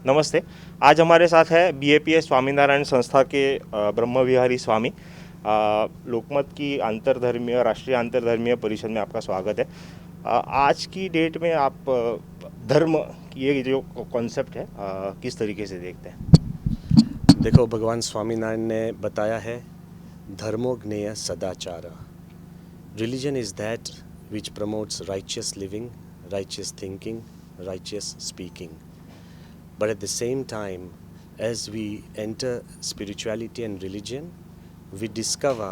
नमस्ते। आज हमारे साथ है बीएपीएस स्वामीनारायण संस्था के ब्रह्म विहारी स्वामी। लोकमत की अंतरधर्मीय राष्ट्रीय अंतरधर्मीय परिषद में आपका स्वागत है। आज की डेट में आप धर्म ये जो कॉन्सेप्ट है किस तरीके से देखते हैं? देखो, भगवान स्वामीनारायण ने बताया है धर्मो ज्ञेय सदाचार। Religion is that which promotes righteous living, righteous thinking, righteous speaking. But at the same time, as we enter spirituality and religion, we discover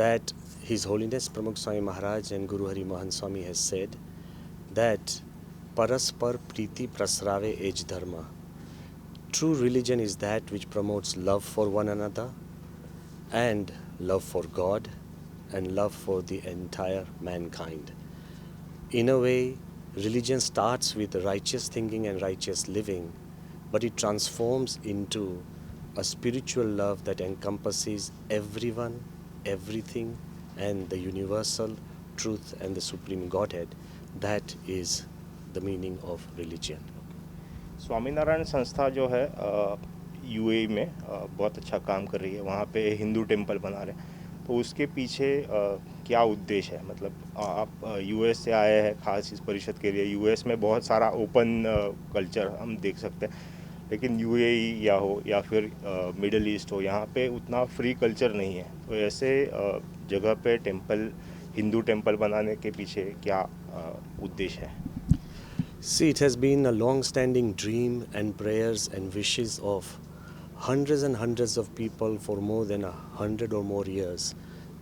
that His Holiness Pramukh Swami Maharaj and Guru Hari Mahan Swami has said that Paraspar Priti Prasrave Ej Dharma. True religion is that which promotes love for one another and love for God and love for the entire mankind. In a way, religion starts with righteous thinking and righteous living, but it transforms into a spiritual love that encompasses everyone, everything, and the universal truth and the supreme Godhead. That is the meaning of religion. Swaminarayan संस्था जो है UAE में बहुत अच्छा काम कर रही है। वहाँ पे हिंदू टेम्पल बना रहे हैं, तो उसके पीछे क्या उद्देश्य है? मतलब आप यूएस से आए हैं खास इस परिषद के लिए। यूएस में बहुत सारा ओपन कल्चर हम देख सकते हैं, लेकिन यूएई या फिर मिडल ईस्ट हो, यहाँ पे उतना फ्री कल्चर नहीं है। तो ऐसे जगह पे टेम्पल, हिंदू टेम्पल बनाने के पीछे क्या उद्देश्य है? See, it has been a long-standing dream and prayers and wishes of hundreds and hundreds of people for more than 100 or more years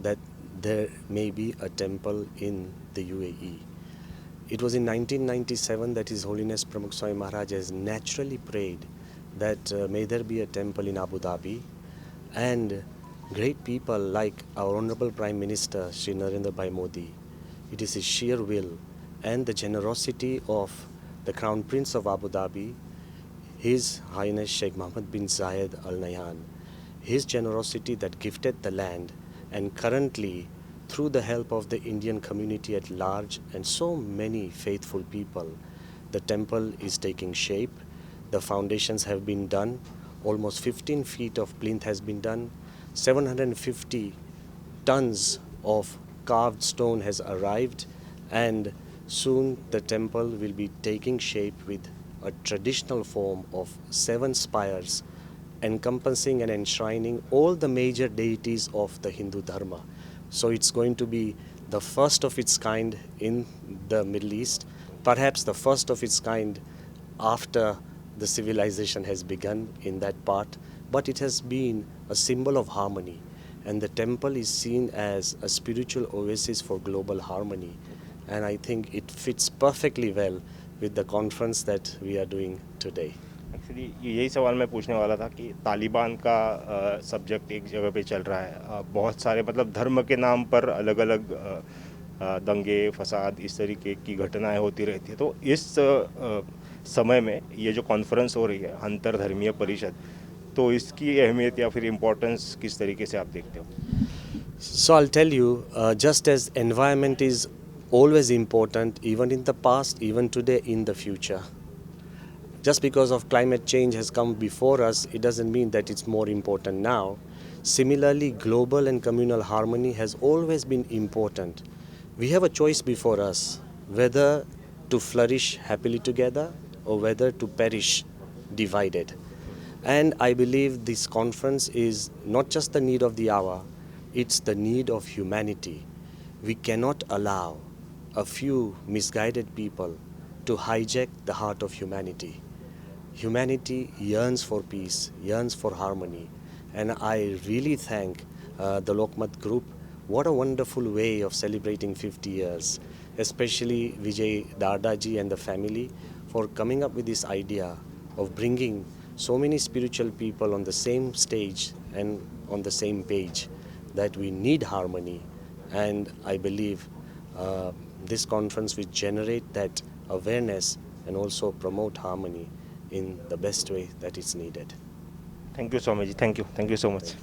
that there may be a temple in the UAE. It was in 1997 that His Holiness Pramukh Swami Maharaj has naturally prayed that may there be a temple in Abu Dhabi, and great people like our Honorable Prime Minister Shri Narendra Bhai Modi, it is his sheer will and the generosity of the Crown Prince of Abu Dhabi, His Highness Sheikh Mohammed bin Zayed Al Nahyan, his generosity that gifted the land, and currently through the help of the Indian community at large and so many faithful people, the temple is taking shape. The foundations have been done, almost 15 feet of plinth has been done, 750 tons of carved stone has arrived, and soon the temple will be taking shape with a traditional form of 7 spires encompassing and enshrining all the major deities of the Hindu Dharma. So it's going to be the first of its kind in the Middle East, perhaps the first of its kind after the civilization has begun in that part, but it has been a symbol of harmony, and the temple is seen as a spiritual oasis for global harmony. And I think it fits perfectly well with the conference that we are doing today. Actually यही सवाल मैं पूछने वाला था कि तालिबान का subject एक जगह पे चल रहा है। बहुत सारे मतलब धर्म के नाम पर अलग अलग दंगे फसाद इस तरीके की घटनाएं होती रहती है। तो इस समय में ये जो कॉन्फ्रेंस हो रही है अंतरधर्मीय परिषद, तो इसकी अहमियत या फिर इम्पोर्टेंस किस तरीके से आप देखते हो? So I'll tell you, just as environment is always important, even in the past, even today, in the future. Just because of climate change has come before us, it doesn't mean that it's more important now. Similarly, global and communal harmony has always been important. We have a choice before us, whether to flourish happily together or whether to perish divided. And I believe this conference is not just the need of the hour, it's the need of humanity. We cannot allow a few misguided people to hijack the heart of humanity. Humanity yearns for peace, yearns for harmony, and I really thank the Lokmat group. What a wonderful way of celebrating 50 years, especially Vijay Dardaji and the family for coming up with this idea of bringing so many spiritual people on the same stage and on the same page, that we need harmony. And I believe this conference will generate that awareness and also promote harmony in the best way that is needed. Thank you Swami ji, thank you so much.